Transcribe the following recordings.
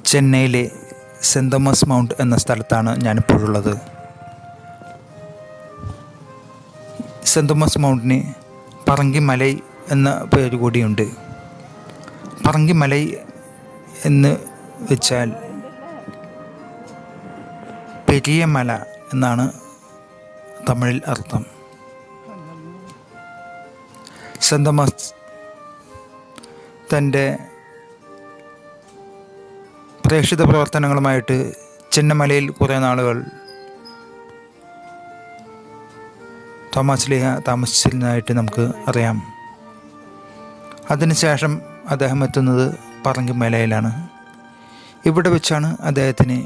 ചെന്നൈയിലെ cent Thomas mount എന്ന സ്ഥലത്താണ് ഞാനിപ്പോഴുള്ളത്. സെൻറ് തോമസ് മൗണ്ടിന് പറങ്കിമലൈ എന്ന പേര് കൂടിയുണ്ട്. പറങ്കിമലൈ എന്ന് വെച്ചാൽ പെരിയ മല എന്നാണ് തമിഴിൽ അർത്ഥം. സെൻറ് തോമസ് തൻ്റെ പ്രേക്ഷിത പ്രവർത്തനങ്ങളുമായിട്ട് ചെന്നമലയിൽ കുറേ നാളുകൾ തോമസ് ലീഹ താമസിച്ചിരുന്നതായിട്ട് നമുക്ക് അറിയാം. അതിനുശേഷം അദ്ദേഹം എത്തുന്നത് പറങ്കിമലയിലാണ്. ഇവിടെ വെച്ചാണ് അദ്ദേഹത്തിന്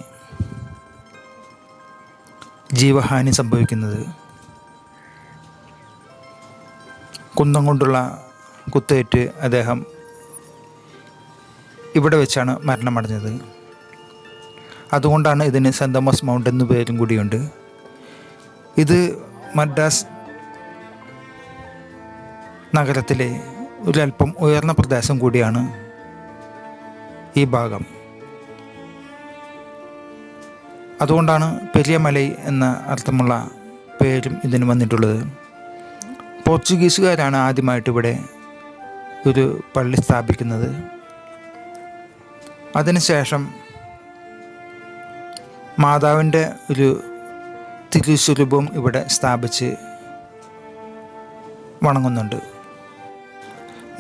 ജീവഹാനി സംഭവിക്കുന്നത്. കുന്തം കൊണ്ടുള്ള കുത്തേറ്റ് അദ്ദേഹം ഇവിടെ വെച്ചാണ് മരണമടഞ്ഞത്. അതുകൊണ്ടാണ് ഇതിന് സെൻറ് തോമസ് മൗണ്ട് എന്ന പേരും കൂടിയുണ്ട്. ഇത് മദ്രാസ് നഗരത്തിലെ ഒരല്പം ഉയർന്ന പ്രദേശം കൂടിയാണ് ഈ ഭാഗം. അതുകൊണ്ടാണ് പെരിയ മലൈ എന്ന അർത്ഥമുള്ള പേരും ഇതിന് വന്നിട്ടുള്ളത്. പോർച്ചുഗീസുകാരാണ് ആദ്യമായിട്ട് ഇവിടെ ഒരു പള്ളി സ്ഥാപിക്കുന്നത്. അതിനുശേഷം മാതാവിൻ്റെ ഒരു തിരുസ്വരൂപം ഇവിടെ സ്ഥാപിച്ച് വണങ്ങുന്നുണ്ട്.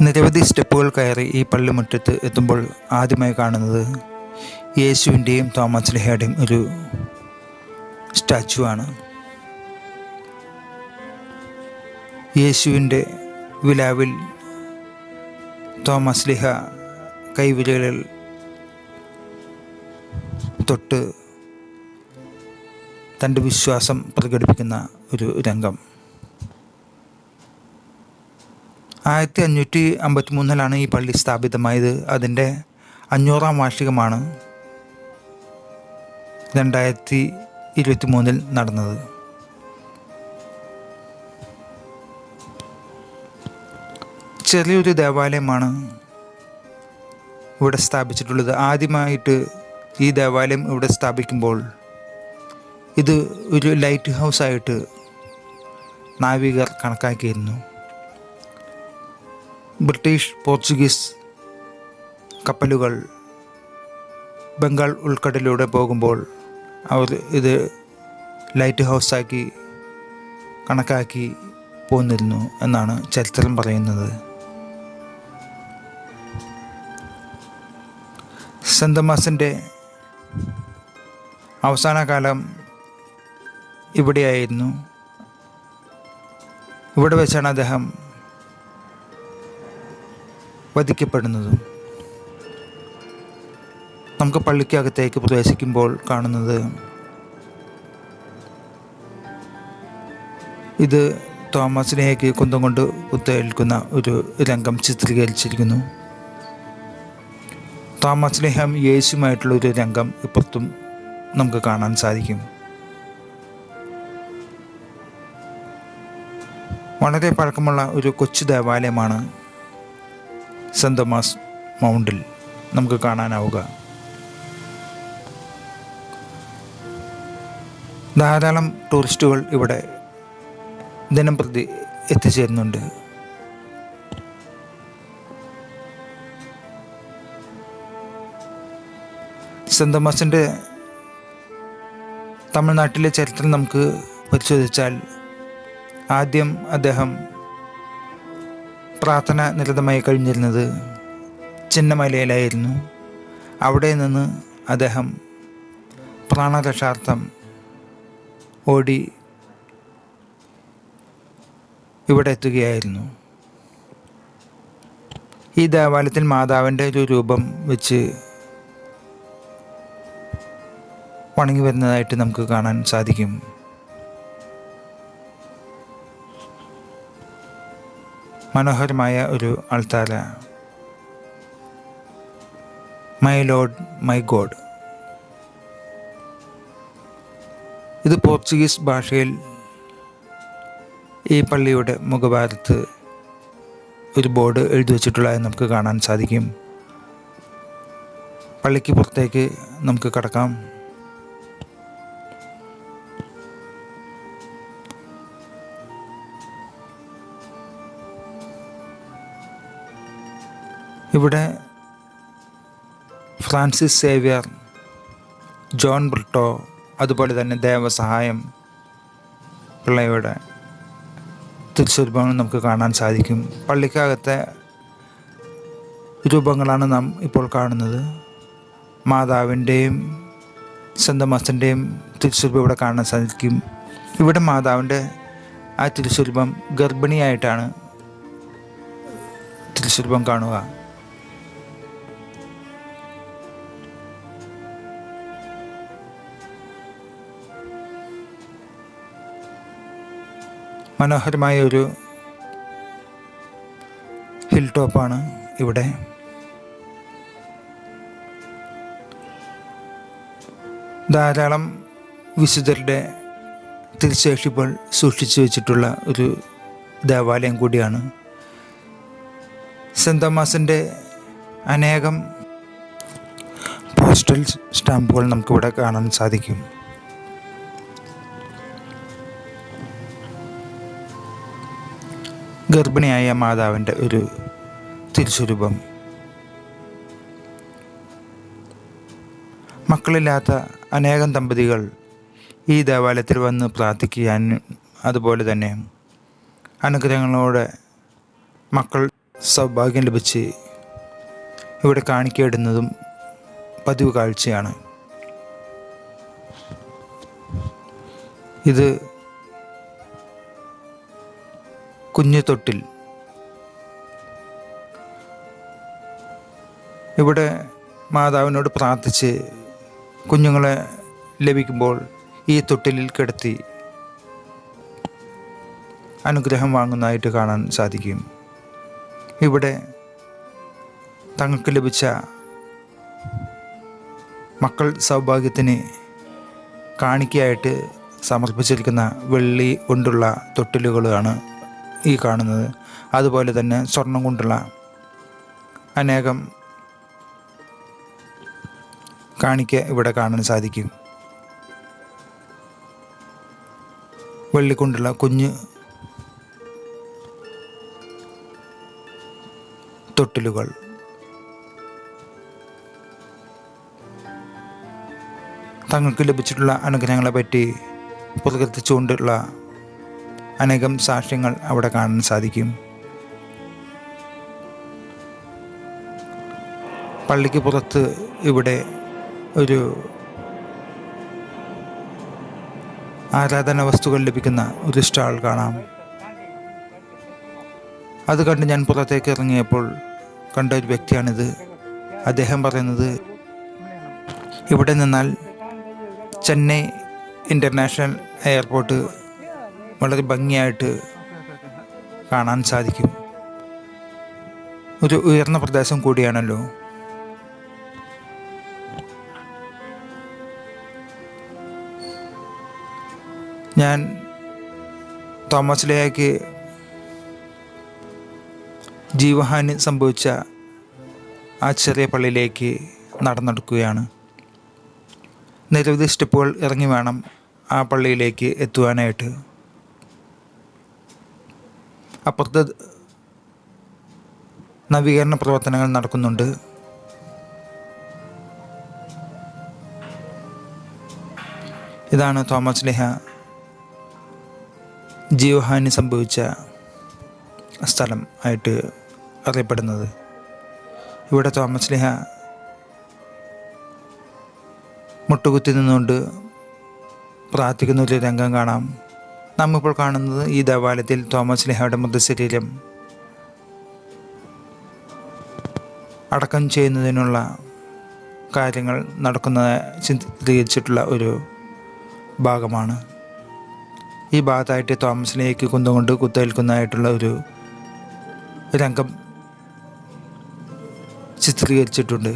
നിരവധി സ്റ്റെപ്പുകൾ കയറി ഈ പള്ളിമുറ്റത്ത് എത്തുമ്പോൾ ആദ്യമായി കാണുന്നത് യേശുവിൻ്റെയും തോമസ് ലീഹയുടെയും ഒരു സ്റ്റാച്ചു ആണ്. യേശുവിൻ്റെ വിലാവിൽ തോമസ് ലീഹ കൈവിരലുകൾ തൊട്ട് തൻ്റെ വിശ്വാസം പ്രകടിപ്പിക്കുന്ന ഒരു രംഗം. 1553 ഈ പള്ളി സ്ഥാപിതമായത്. അതിൻ്റെ 500-ാം വാർഷികമാണ് 2023 നടന്നത്. ചെറിയൊരു ദേവാലയമാണ് ഇവിടെ സ്ഥാപിച്ചിട്ടുള്ളത്. ആദ്യമായിട്ട് ഈ ദേവാലയം ഇവിടെ സ്ഥാപിക്കുമ്പോൾ ഇത് ഒരു ലൈറ്റ് ഹൗസായിട്ട് നാവികർ കണക്കാക്കിയിരുന്നു. ബ്രിട്ടീഷ് പോർച്ചുഗീസ് കപ്പലുകൾ ബംഗാൾ ഉൾക്കടലിലൂടെ പോകുമ്പോൾ അവർ ഇത് ലൈറ്റ് ഹൗസാക്കി കണക്കാക്കി പോന്നിരുന്നു എന്നാണ് ചരിത്രം പറയുന്നത്. സെൻറ് തോമസിൻ്റെ അവസാന കാലം ഇവിടെയായിരുന്നു. ഇവിടെ വെച്ചാണ് അദ്ദേഹം വധിക്കപ്പെടുന്നതും. നമുക്ക് പള്ളിക്കകത്തേക്ക് പ്രവേശിക്കുമ്പോൾ കാണുന്നത് ഇത് തോമസ് ലീഹയ്ക്ക് കുന്തം കൊണ്ട് കുത്തേൽക്കുന്ന ഒരു രംഗം ചിത്രീകരിച്ചിരിക്കുന്നു. തോമസ് ലീഹ യേശുമായിട്ടുള്ളൊരു രംഗം ഇപ്പുറത്തും നമുക്ക് കാണാൻ സാധിക്കും. വളരെ പഴക്കമുള്ള ഒരു കൊച്ചു ദേവാലയമാണ് സെൻറ് തോമസ് മൗണ്ടിൽ നമുക്ക് കാണാനാവുക. ധാരാളം ടൂറിസ്റ്റുകൾ ഇവിടെ ദിനം പ്രതി എത്തിച്ചേരുന്നുണ്ട്. സെൻറ് തോമസിൻ്റെ തമിഴ്നാട്ടിലെ ചരിത്രം നമുക്ക് പരിശോധിച്ചാൽ ആദ്യം അദ്ദേഹം പ്രാർത്ഥന നിരതമായി കഴിഞ്ഞിരുന്നത് ചെന്നമലയിലായിരുന്നു. അവിടെ നിന്ന് അദ്ദേഹം പ്രാണരക്ഷാർത്ഥം ഓടി ഇവിടെ എത്തുകയായിരുന്നു. ഈ ദേവാലയത്തിൽ മാതാവിൻ്റെ ഒരു രൂപം വെച്ച് വണങ്ങി വരുന്നതായിട്ട് നമുക്ക് കാണാൻ സാധിക്കും. മനോഹരമായ ഒരു അൾത്താര. My Lord my God. ഇത് പോർച്ചുഗീസ് ഭാഷയിൽ ഈ പള്ളിയുടെ മുഖഭാഗത്ത് ഒരു ബോർഡ് എഴുതി വച്ചിട്ടുള്ളതായി നമുക്ക് കാണാൻ സാധിക്കും. പള്ളിക്ക് പുറത്തേക്ക് നമുക്ക് കടക്കാം. ഇവിടെ ഫ്രാൻസിസ് സേവ്യർ, ജോൺ ബ്രിട്ടോ, അതുപോലെ തന്നെ ദേവസഹായം പിള്ളയുടെ തിരുസ്വരൂപങ്ങൾ നമുക്ക് കാണാൻ സാധിക്കും. പള്ളിക്കകത്തെ രൂപങ്ങളാണ് നാം ഇപ്പോൾ കാണുന്നത്. മാതാവിൻ്റെയും സെൻ്റ് തോമസിൻ്റെയും തിരുസ്വരൂപം ഇവിടെ കാണാൻ സാധിക്കും. ഇവിടെ മാതാവിൻ്റെ ആ തിരുസ്വരൂപം ഗർഭിണിയായിട്ടാണ് തിരുസ്വരൂപം കാണുക. മനോഹരമായ ഒരു ഹിൽ ടോപ്പാണ് ഇവിടെ. ധാരാളം വിശുദ്ധരുടെ തിരുശേഷിപ്പുകൾ സൂക്ഷിച്ചു വെച്ചിട്ടുള്ള ഒരു ദേവാലയം കൂടിയാണ്. സെൻ്റ് തോമസിൻ്റെ അനേകം പോസ്റ്റൽ സ്റ്റാമ്പുകൾ നമുക്കിവിടെ കാണാൻ സാധിക്കും. ഗർഭിണിയായ മാതാവിൻ്റെ ഒരു തിരുസ്വരൂപം. മക്കളില്ലാത്ത അനേകം ദമ്പതികൾ ഈ ദേവാലയത്തിൽ വന്ന് പ്രാർത്ഥിക്കാനും അതുപോലെ തന്നെ അനുഗ്രഹങ്ങളോടെ മക്കൾ സൗഭാഗ്യം ലഭിച്ച് ഇവിടെ കാണിക്കയിടുന്നതും പതിവ് കാഴ്ചയാണ്. ഇത് കുഞ്ഞു തൊട്ടിൽ. ഇവിടെ മാതാവിനോട് പ്രാർത്ഥിച്ച് കുഞ്ഞുങ്ങളെ ലഭിക്കുമ്പോൾ ഈ തൊട്ടിലിൽ കിടത്തി അനുഗ്രഹം വാങ്ങുന്നതായിട്ട് കാണാൻ സാധിക്കും. ഇവിടെ തങ്ങൾക്ക് ലഭിച്ച മക്കൾ സൗഭാഗ്യത്തിന് കാണിക്കയായിട്ട് സമർപ്പിച്ചിരിക്കുന്ന വെള്ളി കൊണ്ടുള്ള തൊട്ടിലുകളാണ് ഈ കാണുന്നത്. അതുപോലെ തന്നെ സ്വർണം കൊണ്ടുള്ള അനേകം കാണിക്ക ഇവിടെ കാണാൻ സാധിക്കും. വെള്ളിക്കൊണ്ടുള്ള കുഞ്ഞ് തൊട്ടിലുകൾ. തങ്ങൾക്ക് ലഭിച്ചിട്ടുള്ള അനുഗ്രഹങ്ങളെ പറ്റി പ്രകീർത്തിച്ചുകൊണ്ടുള്ള അനേകം സാക്ഷ്യങ്ങൾ അവിടെ കാണാൻ സാധിക്കും. പള്ളിക്ക് പുറത്ത് ഇവിടെ ഒരു ആരാധന വസ്തുക്കൾ ലഭിക്കുന്ന ഒരു സ്റ്റാൾ കാണാം. അത് കണ്ട് ഞാൻ പുറത്തേക്ക് ഇറങ്ങിയപ്പോൾ കണ്ട ഒരു വ്യക്തിയാണിത്. അദ്ദേഹം പറയുന്നത് ഇവിടെ നിന്നാൽ ചെന്നൈ ഇൻ്റർനാഷണൽ എയർപോർട്ട് വളരെ ഭംഗിയായിട്ട് കാണാൻ സാധിക്കും. ഒരു ഉയർന്ന പ്രദേശം കൂടിയാണല്ലോ. ഞാൻ തോമസ് ലേയാക്ക് ജീവഹാനി സംഭവിച്ച ആ ചെറിയ പള്ളിയിലേക്ക് നടന്നെടുക്കുകയാണ്. നിരവധി സ്റ്റെപ്പുകൾ ഇറങ്ങി വേണം ആ പള്ളിയിലേക്ക് എത്തുവാനായിട്ട്. അപ്പുറത്ത് നവീകരണ പ്രവർത്തനങ്ങൾ നടക്കുന്നുണ്ട്. ഇതാണ് തോമസ് ലേഹ ജീവഹാനി സംഭവിച്ച സ്ഥലം ആയിട്ട് അറിയപ്പെടുന്നത്. ഇവിടെ തോമസ് ലേഹ മുട്ടുകുത്തി നിന്നുകൊണ്ട് പ്രാർത്ഥിക്കുന്ന ഒരു രംഗം കാണാം. നമ്മിപ്പോൾ കാണുന്നത് ഈ ദേവാലയത്തിൽ തോമസ് ലേഹയുടെ മൃതശരീരം അടക്കം ചെയ്യുന്നതിനുള്ള കാര്യങ്ങൾ നടക്കുന്ന ചിത്രീകരിച്ചിട്ടുള്ള ഒരു ഭാഗമാണ്. ഈ ഭാഗത്തായിട്ട് തോമസ് ലേഹയ്ക്ക് കുന്തം കുത്തേൽക്കുന്നതായിട്ടുള്ള ഒരു രംഗം ചിത്രീകരിച്ചിട്ടുണ്ട്.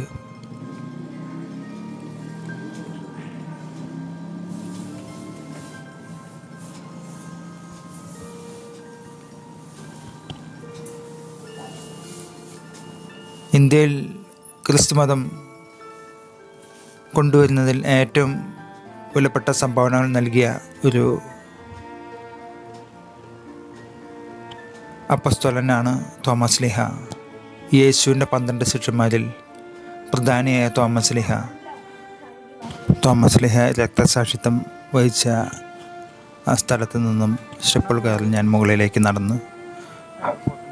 ഇന്ത്യയിൽ ക്രിസ്തുമതം കൊണ്ടുവരുന്നതിൽ ഏറ്റവും വിലപ്പെട്ട സംഭാവനകൾ നൽകിയ ഒരു അപ്പസ്തോലനാണ് തോമസ് ലീഹ. യേശുവിൻ്റെ 12 ശിഷ്യന്മാരിൽ പ്രധാനിയായ തോമസ് ലീഹ രക്തസാക്ഷിത്വം വഹിച്ച ആ സ്ഥലത്ത് നിന്നും സ്റ്റെപ്പുകൾ കയറി ഞാൻ മുകളിലേക്ക് നടന്ന്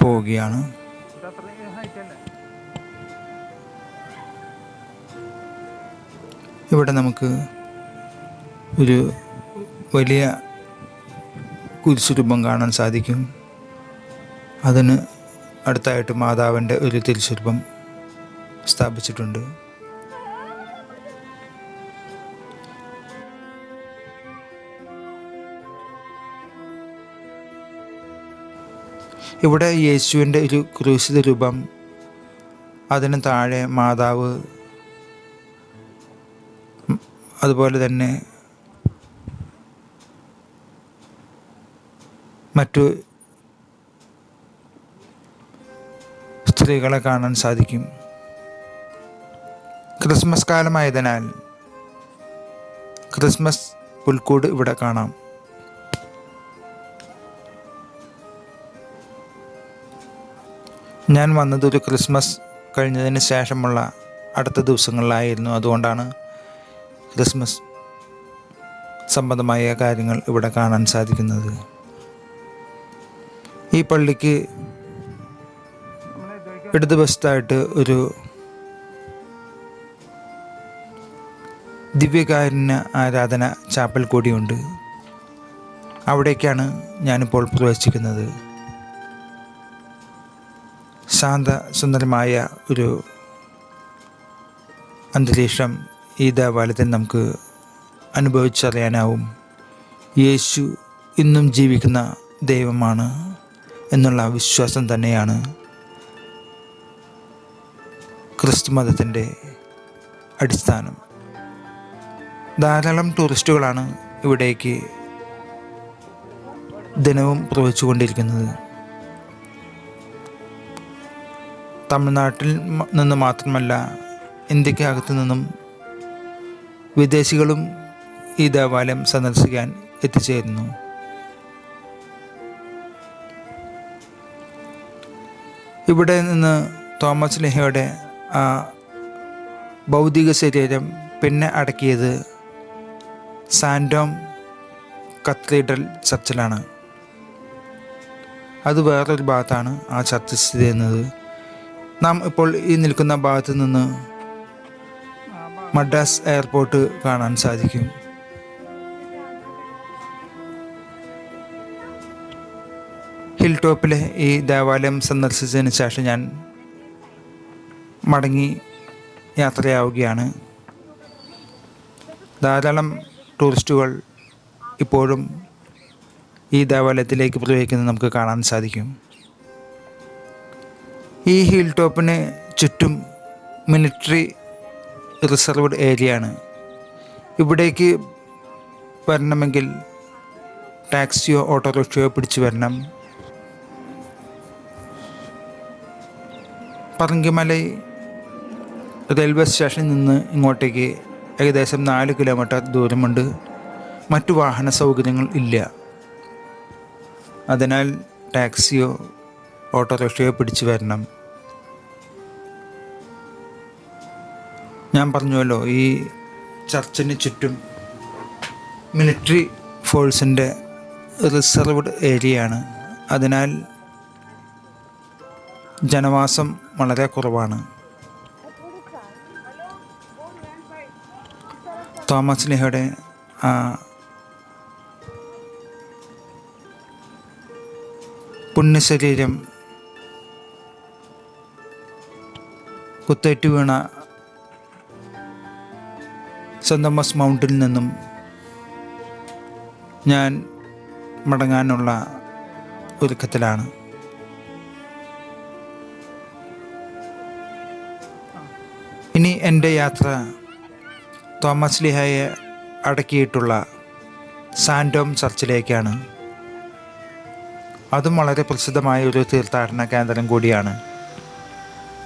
പോവുകയാണ്. ഇവിടെ നമുക്ക് ഒരു വലിയ കുരിശുരൂപം കാണാൻ സാധിക്കും. അതിന് അടുത്തായിട്ട് മാതാവിൻ്റെ ഒരു തിരുശുരൂപം സ്ഥാപിച്ചിട്ടുണ്ട്. ഇവിടെ യേശുവിൻ്റെ ഒരു ക്രൂശിത രൂപം, അതിന് താഴെ മാതാവ്, അതുപോലെ തന്നെ മറ്റു സ്ത്രീകളെ കാണാൻ സാധിക്കും. ക്രിസ്മസ് കാലമായതിനാൽ ക്രിസ്മസ് പുൽക്കൂട് ഇവിടെ കാണാം. ഞാൻ വന്നത് ഒരു ക്രിസ്മസ് കഴിഞ്ഞതിന് ശേഷമുള്ള അടുത്ത ദിവസങ്ങളിലായിരുന്നു. അതുകൊണ്ടാണ് ക്രിസ്മസ് സംബന്ധമായ കാര്യങ്ങൾ ഇവിടെ കാണാൻ സാധിക്കുന്നത്. ഈ പള്ളിക്ക് ഇടതുവശത്തായിട്ട് ഒരു ദിവ്യകാരുണ്യ ആരാധന ചാപ്പൽ കൂടിയുണ്ട്. അവിടേക്കാണ് ഞാനിപ്പോൾ പ്രവേശിക്കുന്നത്. ശാന്തസുന്ദരമായ ഒരു അന്തരീക്ഷം ഈ ദേവാലയത്തിൽ നമുക്ക് അനുഭവിച്ചറിയാനാവും. യേശു ഇന്നും ജീവിക്കുന്ന ദൈവമാണ് എന്നുള്ള വിശ്വാസം തന്നെയാണ് ക്രിസ്തു മതത്തിൻ്റെ അടിസ്ഥാനം. ധാരാളം ടൂറിസ്റ്റുകളാണ് ഇവിടേക്ക് ദിനവും പ്രവഹിച്ചുകൊണ്ടിരിക്കുന്നത്. തമിഴ്നാട്ടിൽ നിന്ന് മാത്രമല്ല, ഇന്ത്യക്കകത്തു നിന്നും വിദേശികളും ഈ ദേവാലയം സന്ദർശിക്കാൻ എത്തിച്ചേരുന്നു. ഇവിടെ നിന്ന് തോമസ് ലീഹയുടെ ആ ഭൗതിക ശരീരം പിന്നെ അടക്കിയത് സാൻഡോം കത്തീഡ്രൽ ചർച്ചിലാണ്. അത് വേറൊരു ഭാഗത്താണ് ആ ചർച്ച് സ്ഥിതി ചെയ്യുന്നത്. നാം ഇപ്പോൾ ഈ നിൽക്കുന്ന ഭാഗത്ത് നിന്ന് മദ്രാസ് എയർപോർട്ട് കാണാൻ സാധിക്കും. ഹിൽ ടോപ്പിലെ ഈ ദേവാലയം സന്ദർശിച്ചതിന് ശേഷം ഞാൻ മടങ്ങി യാത്രയാവുകയാണ്. ധാരാളം ടൂറിസ്റ്റുകൾ ഇപ്പോഴും ഈ ദേവാലയത്തിലേക്ക് പ്രവേശിക്കുന്നത് നമുക്ക് കാണാൻ സാധിക്കും. ഈ ഹിൽ ടോപ്പിന് ചുറ്റും മിലിറ്ററി റിസർവ്ഡ് ഏരിയയാണ്. ഇവിടേക്ക് വരണമെങ്കിൽ ടാക്സിയോ ഓട്ടോറിക്ഷയോ പിടിച്ചു വരണം. പറങ്കിമലൈ റെയിൽവേ സ്റ്റേഷനിൽ നിന്ന് ഇങ്ങോട്ടേക്ക് ഏകദേശം 4 കിലോമീറ്റർ ദൂരമുണ്ട്. മറ്റു വാഹന സൗകര്യങ്ങൾ ഇല്ല. അതിനാൽ ടാക്സിയോ ഓട്ടോറിക്ഷയോ പിടിച്ചു വരണം. ഞാൻ പറഞ്ഞുവല്ലോ, ഈ ചർച്ചിന് ചുറ്റും മിലിറ്ററി ഫോഴ്സിൻ്റെ റിസർവ്ഡ് ഏരിയയാണ്. അതിനാൽ ജനവാസം വളരെ കുറവാണ്. തോമസ് ലീഹയുടെ ആ പുണ്യശരീരം കുത്തേറ്റ് വീണ സെന്റ് തോമസ് മൗണ്ടിൽ നിന്നും ഞാൻ മടങ്ങാനുള്ള ഒരുക്കത്തിലാണ്. ഇനി എൻ്റെ യാത്ര തോമസ് ലീഹയെ അടക്കിയിട്ടുള്ള സാൻഡോം ചർച്ചിലേക്കാണ്. അതും വളരെ പ്രസിദ്ധമായ ഒരു തീർത്ഥാടന കേന്ദ്രം കൂടിയാണ്.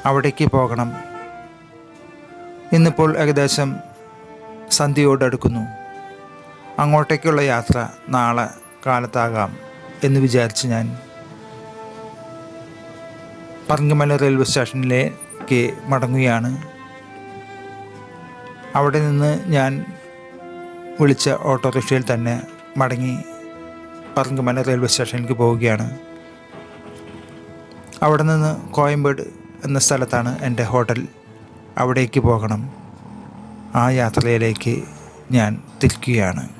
അവിടേക്ക് പോകണം. ഇന്നിപ്പോൾ ഏകദേശം സന്ധ്യയോടടുക്കുന്നു. അങ്ങോട്ടേക്കുള്ള യാത്ര നാളെ കാലത്താകാം എന്ന് വിചാരിച്ച് ഞാൻ പറങ്കിമല റെയിൽവേ സ്റ്റേഷനിലേക്ക് മടങ്ങുകയാണ്. അവിടെ നിന്ന് ഞാൻ വിളിച്ച ഓട്ടോറിക്ഷയിൽ തന്നെ മടങ്ങി പറങ്കിമല റെയിൽവേ സ്റ്റേഷനിലേക്ക് പോവുകയാണ്. അവിടെ നിന്ന് കോയമ്പേട് എന്ന സ്ഥലത്താണ് എൻ്റെ ഹോട്ടൽ. അവിടേക്ക് പോകണം. ആ യാത്രയിലേക്ക് ഞാൻ തിരിക്കുകയാണ്.